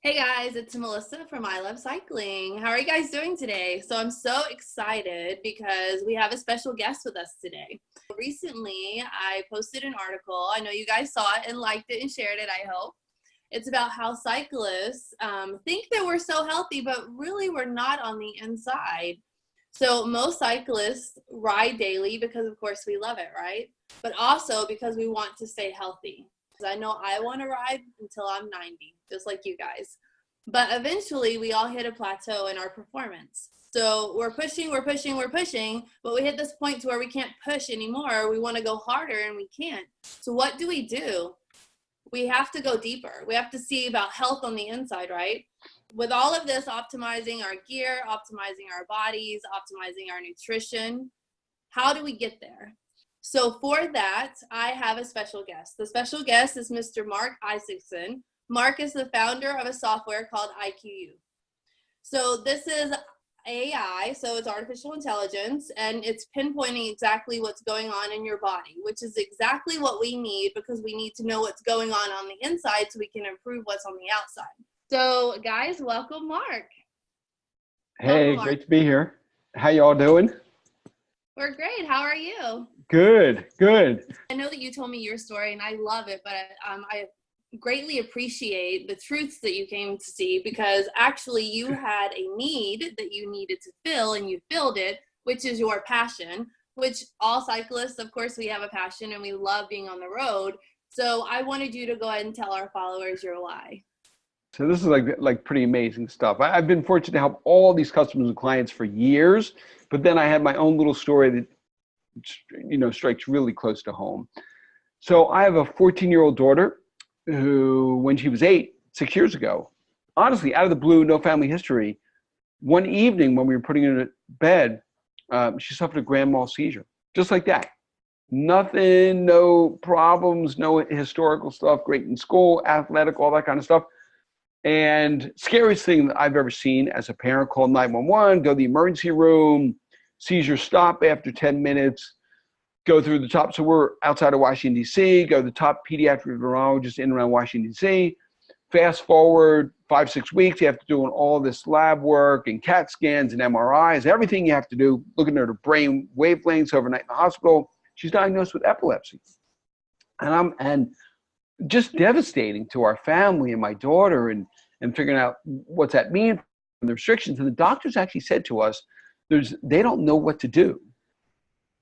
Hey guys, it's Melissa from I Love Cycling. How are you guys doing today? So I'm so excited because we have a special guest with us today. Recently, I posted an article. I know you guys saw it and liked it and shared it, I hope. It's about how cyclists think that we're so healthy, but really we're not on the inside. So most cyclists ride daily because, of course, we love it, right? But also because we want to stay healthy. I know I want to ride until I'm 90, just like you guys. But eventually we all hit a plateau in our performance. So we're pushing, but we hit this point to where we can't push anymore. We want to go harder and we can't. So what do? We have to go deeper. We have to see about health on the inside, right? With all of this, optimizing our gear, optimizing our bodies, optimizing our nutrition, how do we get there? So for that, I have a special guest. The special guest is Mr. Marc Isaacson. Marc is the founder of a software called IQYOU. So this is AI, so it's artificial intelligence, and it's pinpointing exactly what's going on in your body, which is exactly what we need because we need to know what's going on the inside so we can improve what's on the outside. So guys, welcome Marc. Hey, Welcome, Marc. great to be here. How y'all doing? We're great. How are you? Good, good. I know that you told me your story and I love it, but I greatly appreciate the truths that you came to see because actually you had a need that you needed to fill and you filled it, which is your passion, which all cyclists, of course, we have a passion and we love being on the road. So I wanted you to go ahead and tell our followers your why. So this is like pretty amazing stuff. I've been fortunate to help all these customers and clients for years, but then I had my own little story that strikes really close to home. So I have a 14-year-old daughter who, when she was 6 years ago, honestly, out of the blue, no family history, one evening when we were putting her to bed, she suffered a grand mal seizure, just like that. Nothing, no problems, no historical stuff, great in school, athletic, all that kind of stuff. And scariest thing that I've ever seen as a parent, call 911, go to the emergency room, seizure stop after 10 minutes, go through the top. So we're outside of Washington, D.C., go to the top pediatric neurologist in and around Washington, D.C. Fast forward 5-6 weeks, you have to do all this lab work and CAT scans and MRIs, everything you have to do, looking at her brain wavelengths overnight in the hospital. She's diagnosed with epilepsy. And just devastating to our family and my daughter and figuring out what's that mean and the restrictions. And the doctors actually said to us, they don't know what to do.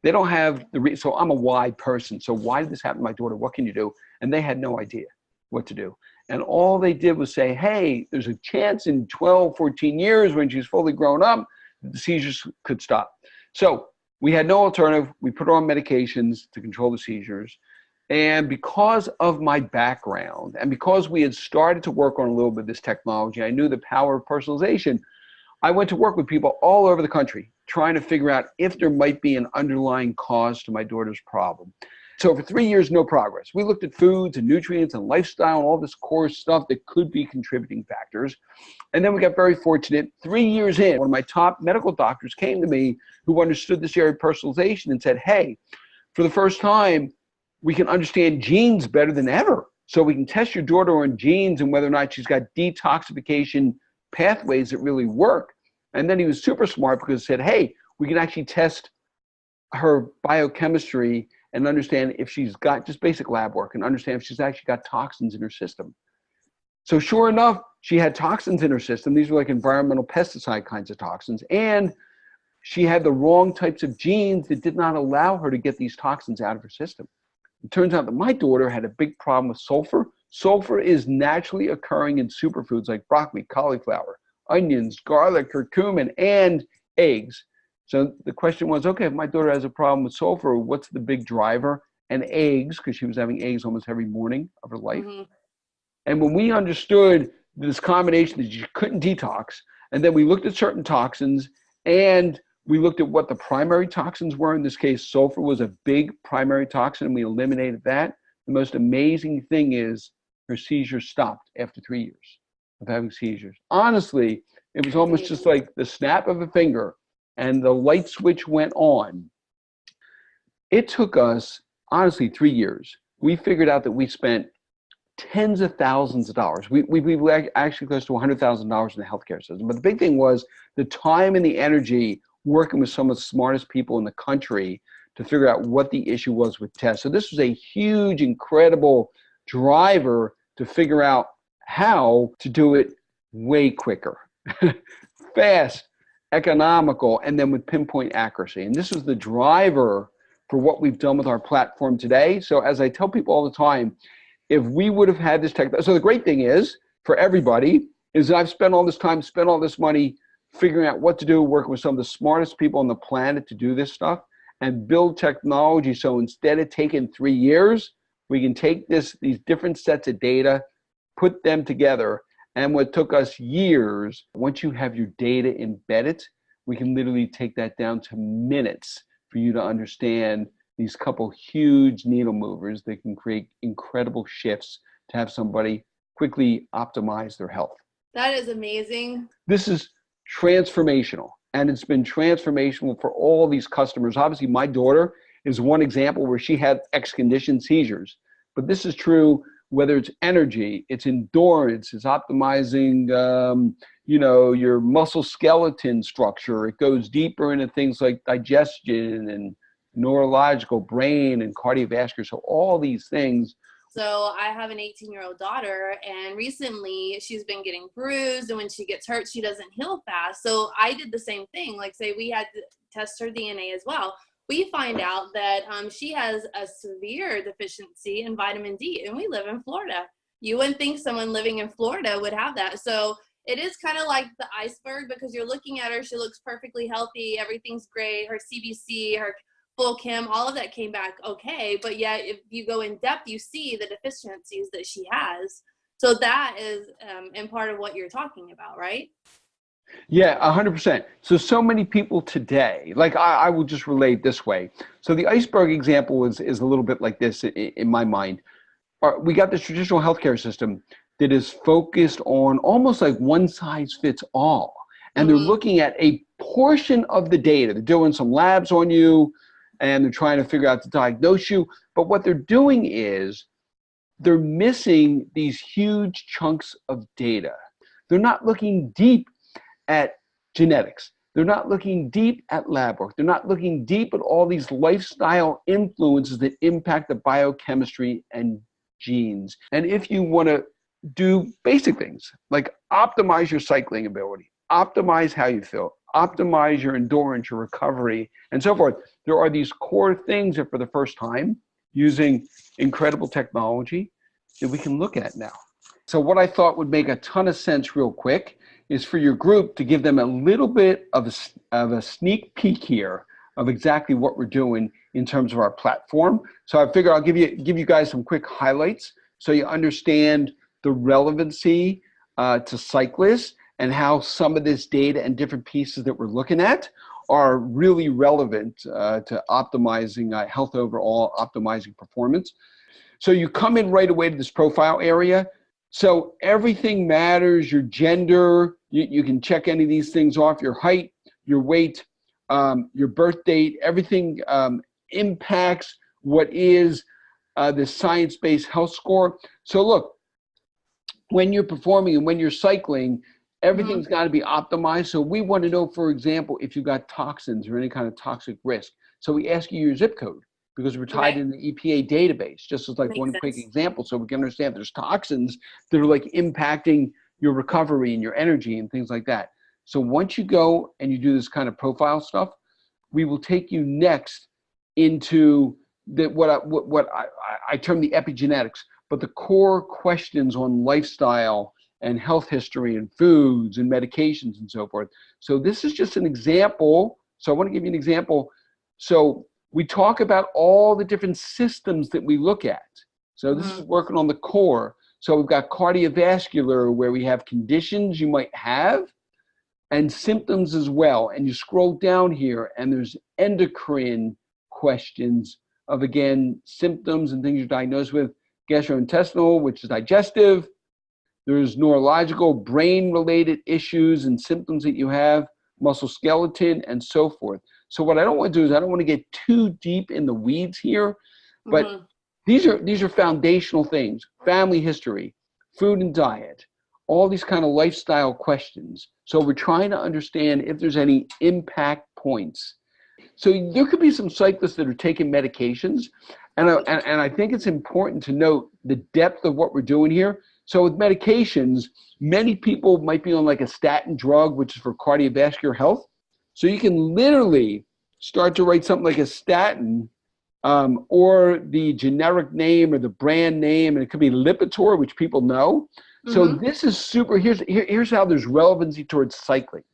They don't have so I'm a why person. So why did this happen to my daughter? What can you do? And they had no idea what to do. And all they did was say, hey, there's a chance in 12, 14 years when she's fully grown up, the seizures could stop. So we had no alternative. We put her on medications to control the seizures. And because of my background and because we had started to work on a little bit of this technology, I knew the power of personalization. I went to work with people all over the country trying to figure out if there might be an underlying cause to my daughter's problem. So for 3 years, no progress. We looked at foods and nutrients and lifestyle and all this core stuff that could be contributing factors. And then we got very fortunate. 3 years in, one of my top medical doctors came to me who understood this area of personalization and said, hey, for the first time, we can understand genes better than ever. So we can test your daughter on genes and whether or not she's got detoxification pathways that really work. And then he was super smart because he said, hey, we can actually test her biochemistry and understand if she's got just basic lab work and understand if she's actually got toxins in her system. So sure enough, she had toxins in her system. These were like environmental pesticide kinds of toxins. And she had the wrong types of genes that did not allow her to get these toxins out of her system. It turns out that my daughter had a big problem with sulfur. Sulfur is naturally occurring in superfoods like broccoli, cauliflower, onions, garlic, curcumin, and eggs. So the question was, okay, if my daughter has a problem with sulfur, what's the big driver? And eggs, because she was having eggs almost every morning of her life. Mm-hmm. And when we understood this combination that you couldn't detox, and then we looked at certain toxins and we looked at what the primary toxins were. In this case, sulfur was a big primary toxin, and we eliminated that. The most amazing thing is her seizures stopped after 3 years of having seizures. Honestly, it was almost just like the snap of a finger, and the light switch went on. It took us, honestly, 3 years. We figured out that we spent tens of thousands of dollars. We actually close to $100,000 in the healthcare system. But the big thing was the time and the energy working with some of the smartest people in the country to figure out what the issue was with tests. So this was a huge, incredible driver to figure out how to do it way quicker, fast, economical, and then with pinpoint accuracy. And this was the driver for what we've done with our platform today. So as I tell people all the time, if we would have had this technology, so the great thing is for everybody is that I've spent all this time, spent all this money figuring out what to do, working with some of the smartest people on the planet to do this stuff and build technology. So instead of taking 3 years, we can take these different sets of data, put them together. And what took us years, once you have your data embedded, we can literally take that down to minutes for you to understand these couple huge needle movers that can create incredible shifts to have somebody quickly optimize their health. That is amazing. This is transformational, and it's been transformational for all these customers. Obviously, my daughter is one example where she had X-conditioned seizures, but this is true whether it's energy, it's endurance, it's optimizing, your muscle skeleton structure. It goes deeper into things like digestion and neurological, brain and cardiovascular. So all these things. So I have an 18-year-old daughter, and recently she's been getting bruised, and when she gets hurt, she doesn't heal fast. So I did the same thing. Like, say we had to test her DNA as well. We find out that she has a severe deficiency in vitamin D, and we live in Florida. You wouldn't think someone living in Florida would have that. So it is kind of like the iceberg, because you're looking at her, she looks perfectly healthy, everything's great, her CBC, her full chem, all of that came back okay, but yet if you go in depth, you see the deficiencies that she has. So that is in part of what you're talking about, right? Yeah, 100%. So many people today, like I will just relate this way. So the iceberg example is a little bit like this in my mind. We got this traditional healthcare system that is focused on almost like one size fits all. And they're looking at a portion of the data. They're doing some labs on you, and they're trying to figure out to diagnose you. But what they're doing is they're missing these huge chunks of data. They're not looking deep at genetics. They're not looking deep at lab work. They're not looking deep at all these lifestyle influences that impact the biochemistry and genes. And if you want to do basic things like optimize your cycling ability, optimize how you feel, optimize your endurance, your recovery, and so forth, there are these core things that for the first time, using incredible technology, that we can look at now. So what I thought would make a ton of sense real quick is for your group to give them a little bit of a sneak peek here of exactly what we're doing in terms of our platform. So I figure I'll give you guys some quick highlights so you understand the relevancy to cyclists and how some of this data and different pieces that we're looking at are really relevant to optimizing health overall, optimizing performance. So you come in right away to this profile area. So everything matters, your gender, you can check any of these things off, your height, your weight, your birth date, everything impacts what is the science-based health score. So look, when you're performing and when you're cycling, everything's got to be optimized. So we want to know, for example, if you've got toxins or any kind of toxic risk. So we ask you your zip code because we're tied in the EPA database, just as like one quick example. So we can understand there's toxins that are like impacting your recovery and your energy and things like that. So once you go and you do this kind of profile stuff, we will take you next into what I term the epigenetics, but the core questions on lifestyle and health history and foods and medications and so forth. So this is just an example. So I want to give you an example. So we talk about all the different systems that we look at. So this is working on the core. So we've got cardiovascular, where we have conditions you might have and symptoms as well. And you scroll down here and there's endocrine questions of, again, symptoms and things you're diagnosed with. Gastrointestinal, which is digestive. There's neurological, brain-related issues and symptoms that you have, muscle skeleton, and so forth. So what I don't want to do is I don't want to get too deep in the weeds here, but These are foundational things: family history, food and diet, all these kind of lifestyle questions. So we're trying to understand if there's any impact points. So there could be some cyclists that are taking medications, and I think it's important to note the depth of what we're doing here. So with medications, many people might be on like a statin drug, which is for cardiovascular health. So you can literally start to write something like a statin, or the generic name or the brand name, and it could be Lipitor, which people know. So this is super. Here's how there's relevancy towards cycling.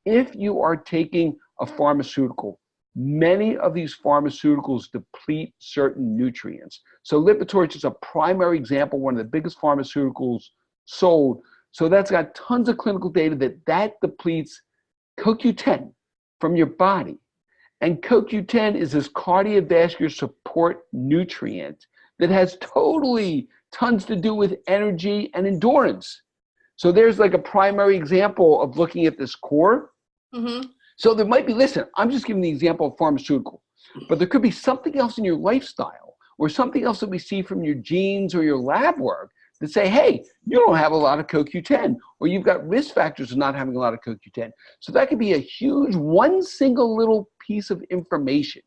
If you are taking a pharmaceutical, many of these pharmaceuticals deplete certain nutrients. So Lipitor is a primary example, one of the biggest pharmaceuticals sold. So that's got tons of clinical data that depletes CoQ10 from your body. And CoQ10 is this cardiovascular support nutrient that has tons to do with energy and endurance. So there's like a primary example of looking at this core. So there might be, listen, I'm just giving the example of pharmaceutical, but there could be something else in your lifestyle or something else that we see from your genes or your lab work that say, hey, you don't have a lot of CoQ10, or you've got risk factors of not having a lot of CoQ10. So that could be a huge, one single little piece of information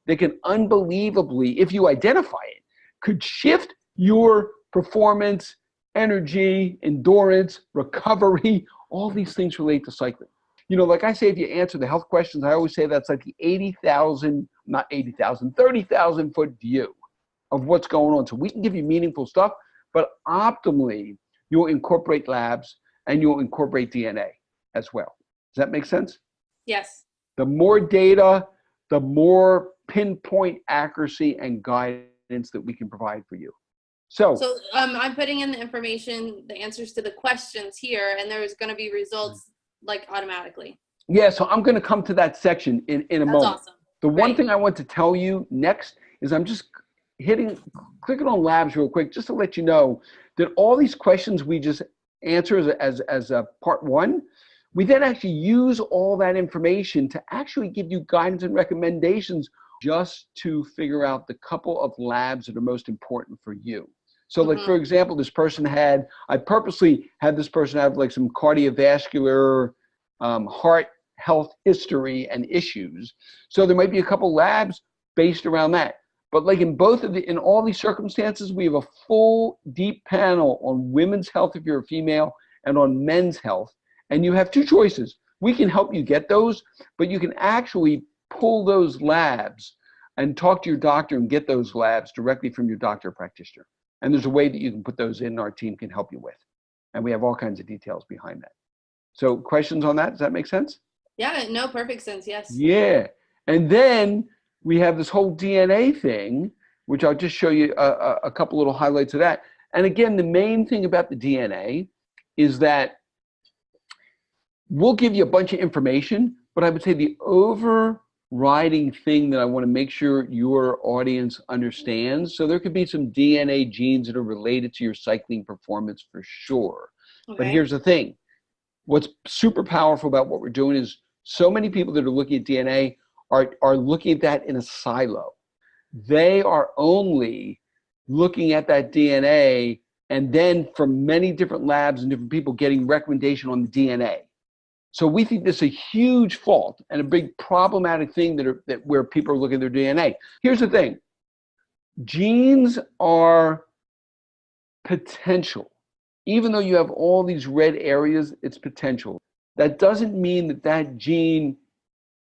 that can unbelievably, if you identify it, could shift your performance, energy, endurance, recovery. All these things relate to cycling. You know, like I say, if you answer the health questions, I always say that's like the 30,000 foot view of what's going on. So we can give you meaningful stuff, but optimally, you'll incorporate labs and you'll incorporate DNA as well. Does that make sense? Yes. The more data, the more pinpoint accuracy and guidance that we can provide for you. So I'm putting in the information, the answers to the questions here, and there's going to be results like automatically. Yeah, so I'm going to come to that section in a moment. That's awesome. The one thing I want to tell you next is I'm just clicking on labs real quick, just to let you know that all these questions we just answer as a part one, we then actually use all that information to actually give you guidance and recommendations just to figure out the couple of labs that are most important for you. So like, for example, I purposely had this person have like some cardiovascular, heart health history and issues. So there might be a couple labs based around that. But like in all these circumstances, we have a full deep panel on women's health if you're a female and on men's health. And you have two choices. We can help you get those, but you can actually pull those labs and talk to your doctor and get those labs directly from your doctor or practitioner. And there's a way that you can put those in, our team can help you with. And we have all kinds of details behind that. So questions on that? Does that make sense? Yeah, no, perfect sense, yes. Yeah. And then we have this whole DNA thing, which I'll just show you a couple little highlights of that. And again, the main thing about the DNA is that we'll give you a bunch of information, but I would say the overriding thing that I want to make sure your audience understands, so there could be some DNA genes that are related to your cycling performance for sure. Okay. But here's the thing. What's super powerful about what we're doing is so many people that are looking at DNA are looking at that in a silo. They are only looking at that DNA and then from many different labs and different people getting recommendation on the DNA. So we think this is a huge fault and a big problematic thing where people are looking at their DNA. Here's the thing. Genes are potential. Even though you have all these red areas, it's potential. That doesn't mean that gene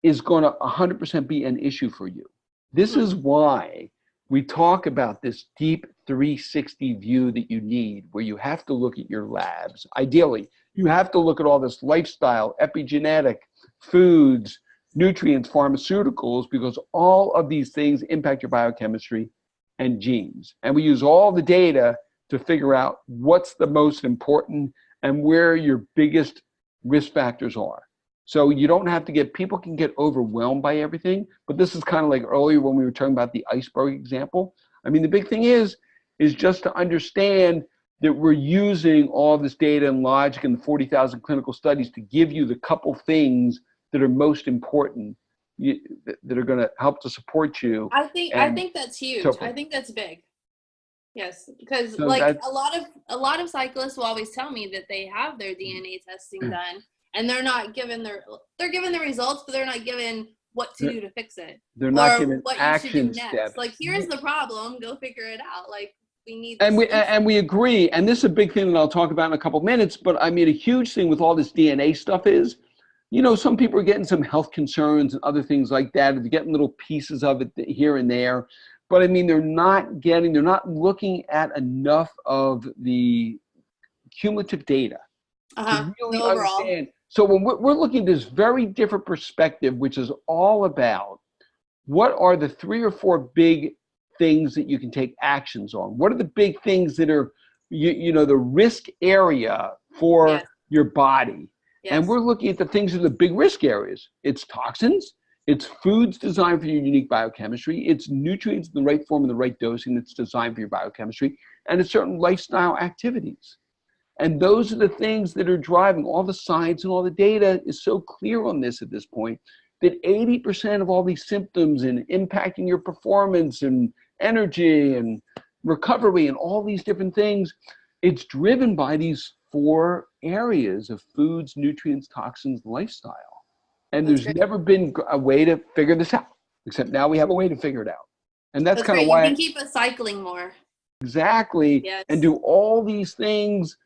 is going to 100% be an issue for you. This is why we talk about this deep 360 view that you need, where you have to look at your labs. Ideally, you have to look at all this lifestyle, epigenetic, foods, nutrients, pharmaceuticals, because all of these things impact your biochemistry and genes. And we use all the data to figure out what's the most important and where your biggest risk factors are. So you don't have to people can get overwhelmed by everything, but this is kind of like earlier when we were talking about the iceberg example. I mean, the big thing is just to understand that we're using all this data and logic and the 40,000 clinical studies to give you the couple things that are most important, that are going to help to support you. I think that's huge. I think that's big. Yes, because So like that's a lot of cyclists will always tell me that they have their DNA testing done and they're given the results, but they're not given what to do to fix it they're not or given what you should do action next. steps. Like, here's the problem, go figure it out. Like, we need the And we solution. and we agree. And this is a big thing that I'll talk about in a couple of minutes. But I mean, a huge thing with all this DNA stuff is, some people are getting some health concerns and other things like that. They're getting little pieces of it here and there. But I mean, they're not looking at enough of the cumulative data to The really overall. understand. So when we're looking at this very different perspective, which is all about what are the 3 or 4 big things that you can take actions on? What are the big things that are, the risk area for Yes. your body? And Yes. we're looking at the things that are the big risk areas. It's toxins, it's foods designed for your unique biochemistry, it's nutrients in the right form and the right dosing that's designed for your biochemistry, and it's certain lifestyle activities. And those are the things that are driving all the science, and all the data is so clear on this at this point that 80% of all these symptoms and impacting your performance and energy and recovery and all these different things, it's driven by these 4 areas of foods, nutrients, toxins, lifestyle. And That's there's great. never been a way to figure this out, except now we have a way to figure it out. And that's That's kind of great. You why can keep us cycling more. exactly, Yes. and do all these things,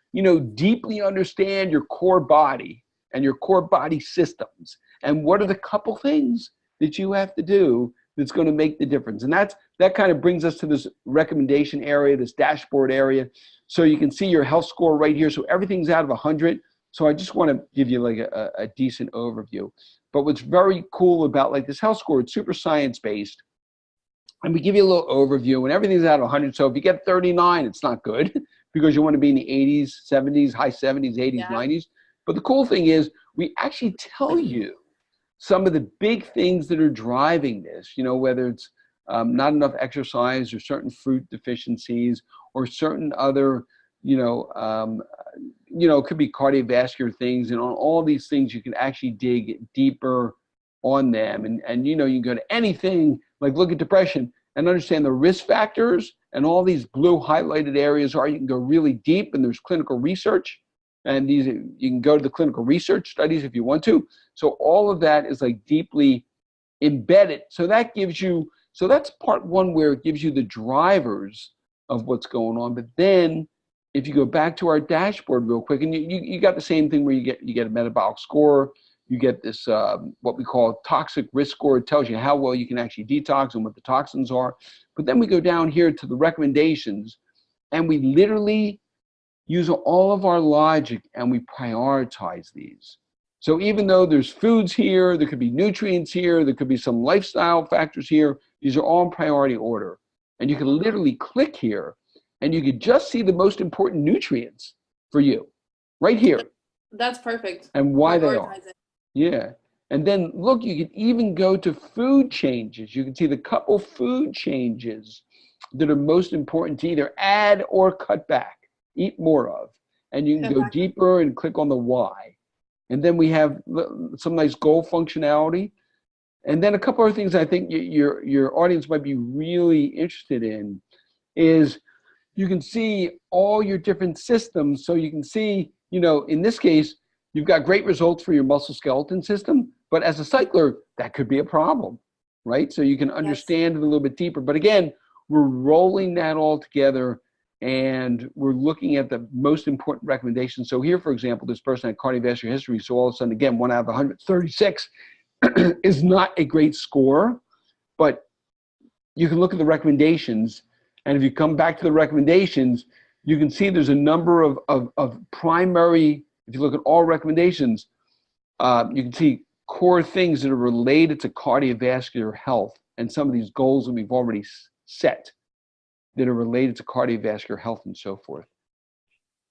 deeply understand your core body and your core body systems. And what are the couple things that you have to do that's going to make the difference? And that kind of brings us to this recommendation area, this dashboard area. So you can see your health score right here. So everything's out of 100. So I just want to give you like a decent overview. But what's very cool about like this health score, it's super science-based. And we give you a little overview, and everything's out of 100. So if you get 39, it's not good because you want to be in the 80s, 70s, high 70s, 80s, Yeah. 90s. But the cool thing is we actually tell you some of the big things that are driving this, whether it's not enough exercise or certain fruit deficiencies or certain other, it could be cardiovascular things. And on all these things, you can actually dig deeper on them. And you can go to anything, like look at depression and understand the risk factors, and all these blue highlighted areas are, you can go really deep, and there's clinical research. And these, you can go to the clinical research studies if you want to. So all of that is like deeply embedded. So that's part 1, where it gives you the drivers of what's going on. But then if you go back to our dashboard real quick, and you got the same thing where you get a metabolic score, you get this what we call toxic risk score. It tells you how well you can actually detox and what the toxins are. But then we go down here to the recommendations, and we literally use all of our logic and we prioritize these. So even though there's foods here, there could be nutrients here, there could be some lifestyle factors here, these are all in priority order. And you can literally click here and you could just see the most important nutrients for you right here. That's perfect. And why they are. Yeah. And then look, you can even go to food changes. You can see the couple food changes that are most important to either add or cut back, eat more of. And you can go deeper and click on the why. And then we have some nice goal functionality. And then a couple of things I think your audience might be really interested in is you can see all your different systems. So you can see, in this case, you've got great results for your muscle skeleton system, but as a cycler, that could be a problem, right? So you can understand it a little bit deeper. But again, we're rolling that all together and we're looking at the most important recommendations. So here, for example, this person had cardiovascular history. So all of a sudden, again, 1 out of 136 is not a great score, but you can look at the recommendations. And if you come back to the recommendations, you can see there's a number of primary, if you look at all recommendations, you can see core things that are related to cardiovascular health and some of these goals that we've already set that are related to cardiovascular health and so forth.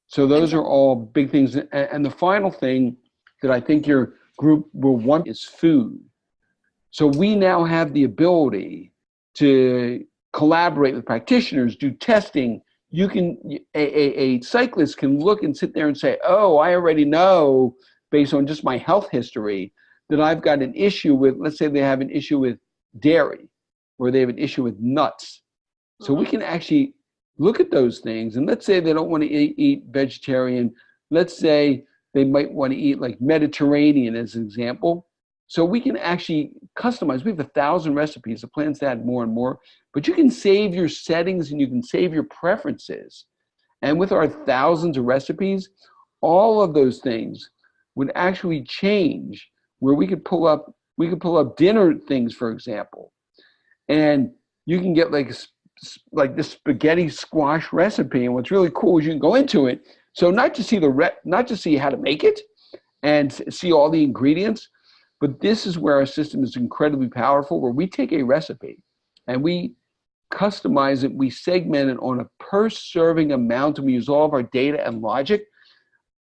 So those are all big things. And the final thing that I think your group will want is food. So we now have the ability to collaborate with practitioners, do testing. You can, a cyclist can look and sit there and say, oh, I already know based on just my health history that I've got an issue with, let's say they have an issue with dairy or they have an issue with nuts. So we can actually look at those things. And let's say they don't want to eat vegetarian. Let's say they might want to eat like Mediterranean as an example. So we can actually customize. We have 1,000 recipes. The plan's to add more and more, but you can save your settings and you can save your preferences. And with our thousands of recipes, all of those things would actually change, where we could pull up dinner things, for example, and you can get like this spaghetti squash recipe. And what's really cool is you can go into it. So not just see how to make it and see all the ingredients, but this is where our system is incredibly powerful, where we take a recipe and we customize it, we segment it on a per serving amount, and we use all of our data and logic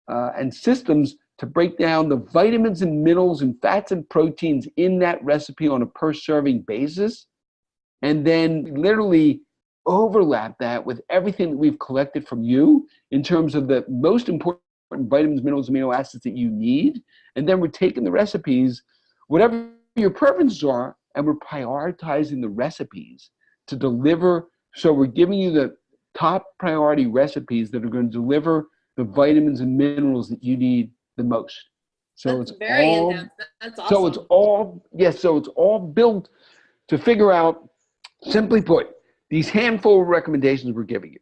and systems to break down the vitamins and minerals and fats and proteins in that recipe on a per serving basis, and then literally overlap that with everything that we've collected from you in terms of the most important vitamins, minerals, amino acids that you need. And then we're taking the recipes, whatever your preferences are, and we're prioritizing the recipes to deliver. So we're giving you the top priority recipes that are going to deliver the vitamins and minerals that you need the most. So That's very in-depth. That's awesome. So it's all built to figure out, simply put, these handful of recommendations we're giving you.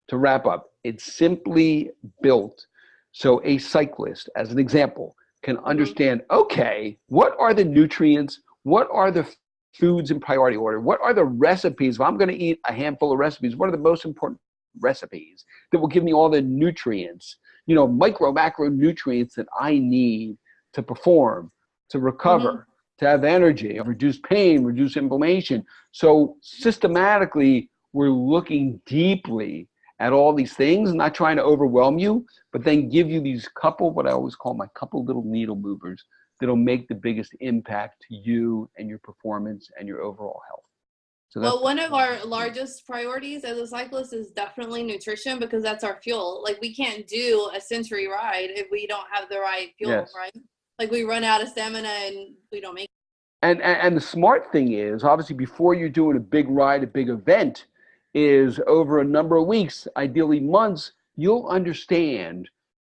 To wrap up, it's simply built so a cyclist, as an example, can understand, okay, what are the nutrients? What are the foods in priority order? What are the recipes? If I'm going to eat a handful of recipes, what are the most important recipes that will give me all the nutrients, micro, macro nutrients that I need to perform, to recover, to have energy, reduce pain, reduce inflammation. So systematically, we're looking deeply at all these things, not trying to overwhelm you, but then give you these what I always call my couple little needle movers that'll make the biggest impact to you and your performance and your overall health. So one of our largest priorities as a cyclist is definitely nutrition, because that's our fuel. Like, we can't do a century ride if we don't have the right fuel, right? Like, we run out of stamina and we don't make it. And the smart thing is, obviously, before you're doing a big ride, a big event, is over a number of weeks, ideally months, you'll understand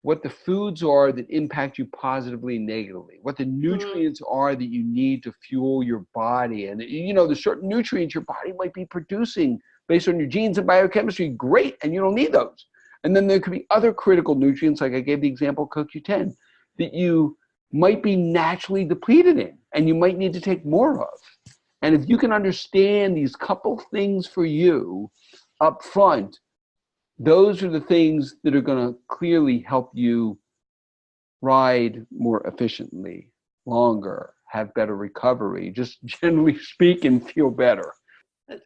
what the foods are that impact you positively and negatively, what the nutrients are that you need to fuel your body. And, there's certain nutrients your body might be producing based on your genes and biochemistry, great, and you don't need those. And then there could be other critical nutrients, like I gave the example CoQ10, that you might be naturally depleted in, and you might need to take more of. And if you can understand these couple things for you up front, those are the things that are going to clearly help you ride more efficiently, longer, have better recovery, just generally speaking, feel better.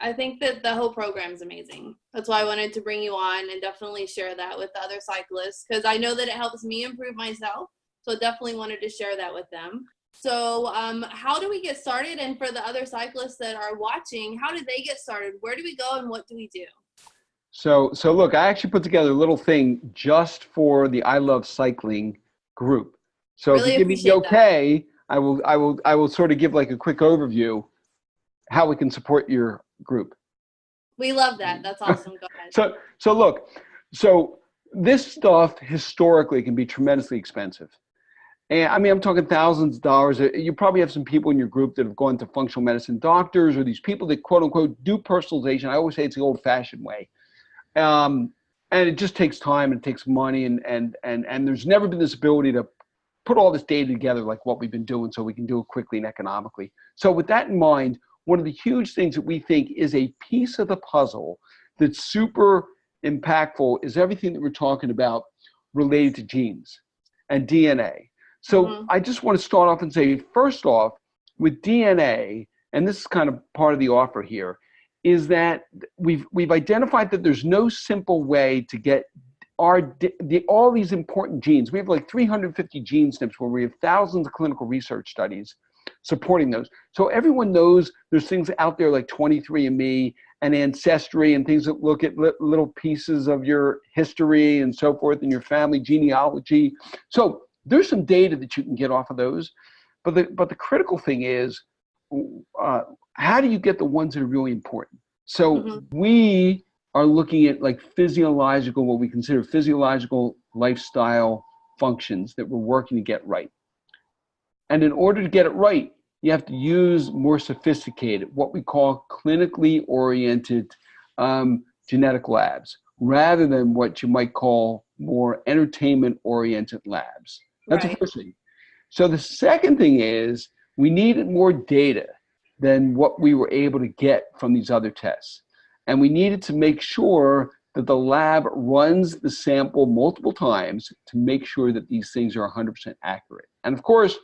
I think that the whole program is amazing. That's why I wanted to bring you on and definitely share that with the other cyclists, because I know that it helps me improve myself. So definitely wanted to share that with them. So how do we get started? And for the other cyclists that are watching, how do they get started? Where do we go and what do we do? So look, I actually put together a little thing just for the I Love Cycling group. So really, if you give me okay, I will sort of give like a quick overview how we can support your group. We love that. That's awesome. Go ahead. So look, this stuff historically can be tremendously expensive. And I mean, I'm talking thousands of dollars. You probably have some people in your group that have gone to functional medicine doctors, or these people that quote unquote do personalization. I always say it's the old fashioned way. And it just takes time and it takes money, and there's never been this ability to put all this data together like what we've been doing, so we can do it quickly and economically. So with that in mind, one of the huge things that we think is a piece of the puzzle that's super impactful is everything that we're talking about related to genes and DNA. So I just want to start off and say, first off, with DNA, and this is kind of part of the offer here, is that we've identified that there's no simple way to get all these important genes. We have like 350 gene SNPs where we have thousands of clinical research studies supporting those. So everyone knows there's things out there like 23andMe and Ancestry and things that look at little pieces of your history and so forth and your family genealogy. So there's some data that you can get off of those. But the critical thing is, how do you get the ones that are really important? So we are looking at like physiological, what we consider physiological lifestyle functions that we're working to get right. And in order to get it right, you have to use more sophisticated, what we call clinically oriented genetic labs, rather than what you might call more entertainment oriented labs. That's the first thing. So the second thing is we needed more data than what we were able to get from these other tests. And we needed to make sure that the lab runs the sample multiple times to make sure that these things are 100% accurate. And of course,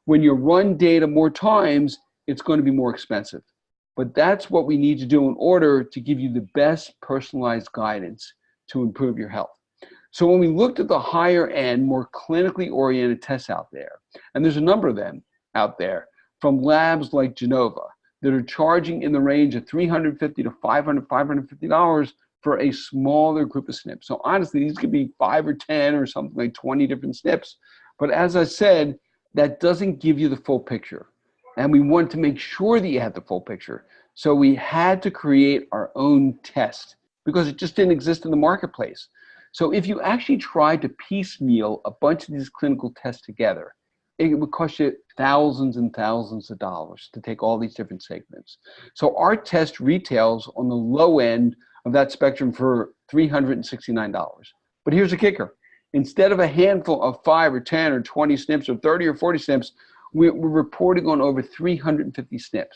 when you run data more times, it's going to be more expensive. But that's what we need to do in order to give you the best personalized guidance to improve your health. So when we looked at the higher end, more clinically oriented tests out there, and there's a number of them out there, from labs like Genova that are charging in the range of $350 to $550 for a smaller group of SNPs. So honestly, these could be 5 or 10 or something like 20 different SNPs. But as I said, that doesn't give you the full picture. And we want to make sure that you have the full picture. So we had to create our own test because it just didn't exist in the marketplace. So if you actually tried to piecemeal a bunch of these clinical tests together, it would cost you thousands and thousands of dollars to take all these different segments. So our test retails on the low end of that spectrum for $369. But here's the kicker. Instead of a handful of 5 or 10 or 20 SNPs or 30 or 40 SNPs, we're reporting on over 350 SNPs.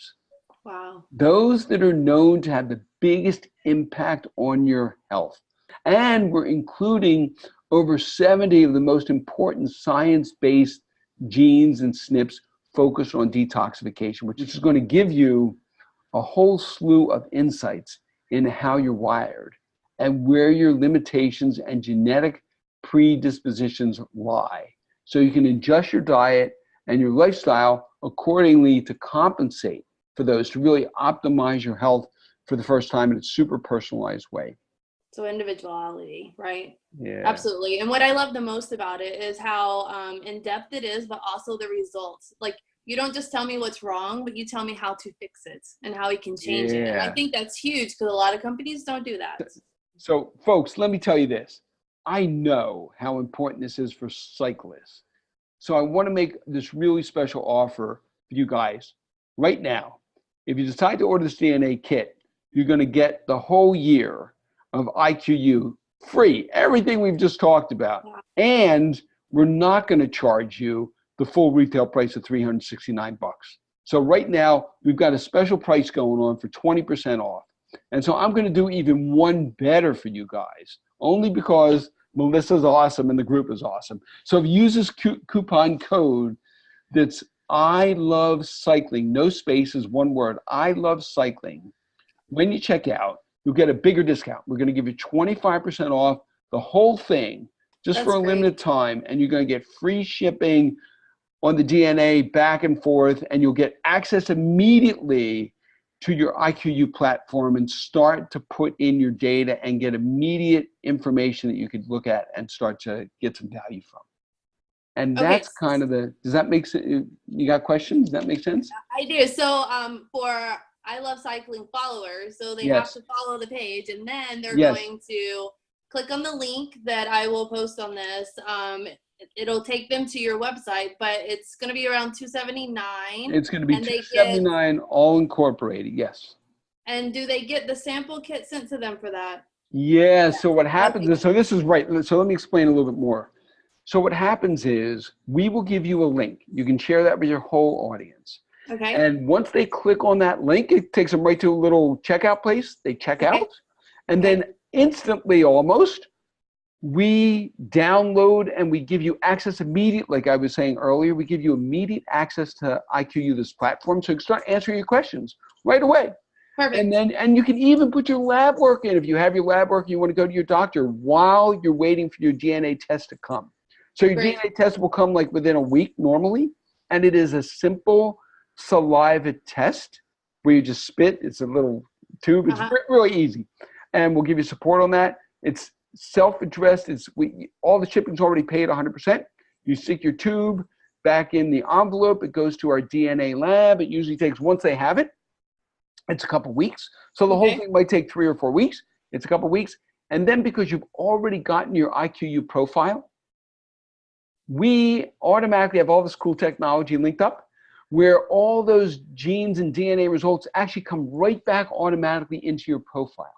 Wow. Those that are known to have the biggest impact on your health. And we're including over 70 of the most important science-based genes and SNPs focused on detoxification, which is going to give you a whole slew of insights into how you're wired and where your limitations and genetic predispositions lie. So you can adjust your diet and your lifestyle accordingly to compensate for those, to really optimize your health for the first time in a super personalized way. So individuality, right? Yeah. Absolutely. And what I love the most about it is how in-depth it is, but also the results. Like, you don't just tell me what's wrong, but you tell me how to fix it and how we can change it. And I think that's huge because a lot of companies don't do that. So folks, let me tell you this. I know how important this is for cyclists. So I want to make this really special offer for you guys right now. If you decide to order this DNA kit, you're going to get the whole year of IQYOU free, everything we've just talked about. And we're not going to charge you the full retail price of $369. So right now, we've got a special price going on for 20% off. And so I'm going to do even one better for you guys, only because Melissa's awesome and the group is awesome. So if you use this coupon code that's I love cycling, no spaces, one word, I love cycling, when you check out, you'll get a bigger discount. We're going to give you 25% off the whole thing just for a limited time, and you're going to get free shipping on the DNA back and forth, and you'll get access immediately to your IQYOU platform and start to put in your data and get immediate information that you could look at and start to get some value from. And that's kind of the, does that make sense? You got questions? Does that make sense? I do. So for I Love Cycling followers, so they have to follow the page, and then they're going to click on the link that I will post on this. It'll take them to your website, but it's going to be around $279. It's going to be $279 all incorporated, yes. And do they get the sample kit sent to them for that? Yeah, so what happens is, so this is right, so let me explain a little bit more. So what happens is we will give you a link. You can share that with your whole audience. Okay. And once they click on that link, it takes them right to a little checkout place. They check out, and then instantly almost, we download and we give you access immediately. Like I was saying earlier, we give you immediate access to IQYOU, this platform, so you can start answering your questions right away. Perfect. And you can even put your lab work in. If you have your lab work, you want to go to your doctor while you're waiting for your DNA test to come. So your DNA test will come like within a week normally, and it is a simple saliva test where you just spit. It's a little tube. It's really easy, and we'll give you support on that. It's self-addressed. All the shipping's already paid 100%. You stick your tube back in the envelope. It goes to our DNA lab. It usually takes, once they have it, it's a couple weeks. So the whole thing might take 3 or 4 weeks. It's a couple weeks. And then because you've already gotten your IQYOU profile, we automatically have all this cool technology linked up where all those genes and DNA results actually come right back automatically into your profile.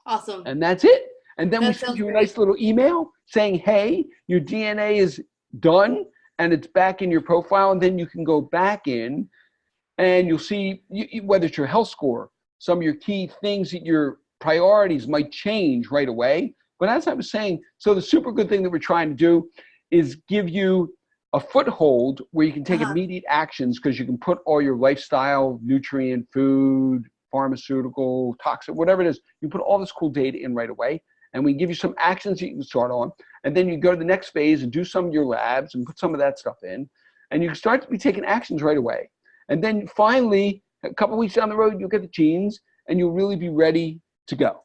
Awesome. And that's it. And then we That send sounds you a great. nice little email saying, hey, your DNA is done and it's back in your profile. And then you can go back in and you'll see whether it's your health score, some of your key things that your priorities might change right away. But as I was saying, so the super good thing that we're trying to do is give you a foothold where you can take immediate actions because you can put all your lifestyle, nutrient, food, pharmaceutical, toxic, whatever it is, you put all this cool data in right away. And we give you some actions that you can start on. And then you go to the next phase and do some of your labs and put some of that stuff in. And you can start to be taking actions right away. And then finally, a couple weeks down the road, you'll get the genes and you'll really be ready to go.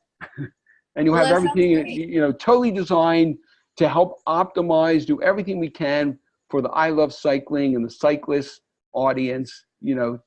And you'll have everything, totally designed to help optimize, do everything we can for the I Love Cycling and the cyclist audience, to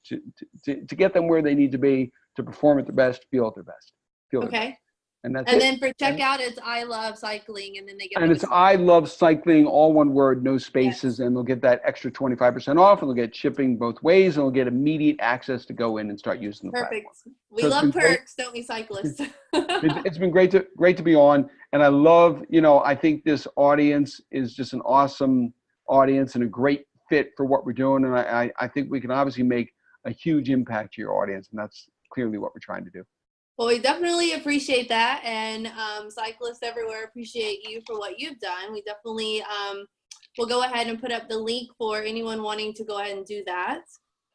get them where they need to be, to perform at their best, feel at their best. Okay. And that's and it. then for checkout, it's I Love Cycling, and then they get. And it's I Love Cycling, all one word, no spaces, and they'll get that extra 25% off, and they'll get shipping both ways, and they'll get immediate access to go in and start using the platform. We love perks, don't we, cyclists? It's been great to be on, and I love, I think this audience is just an awesome audience and a great fit for what we're doing, and I think we can obviously make a huge impact to your audience, and that's clearly what we're trying to do. Well, we definitely appreciate that, and cyclists everywhere appreciate you for what you've done. We definitely will go ahead and put up the link for anyone wanting to go ahead and do that.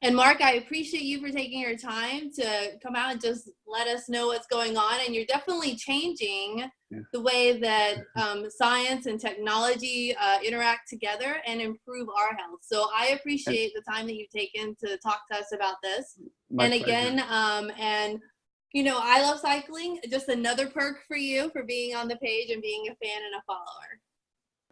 And Marc, I appreciate you for taking your time to come out and just let us know what's going on. And you're definitely changing the way that science and technology interact together and improve our health. So I appreciate the time that you've taken to talk to us about this. My and pleasure. again, I Love Cycling, just another perk for you for being on the page and being a fan and a follower.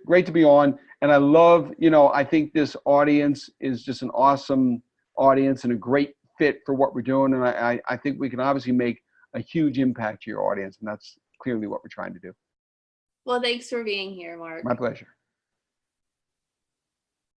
Great to be on. And I love, I think this audience is just an awesome audience and a great fit for what we're doing. And I think we can obviously make a huge impact to your audience. And that's clearly what we're trying to do. Well, thanks for being here, Marc. My pleasure.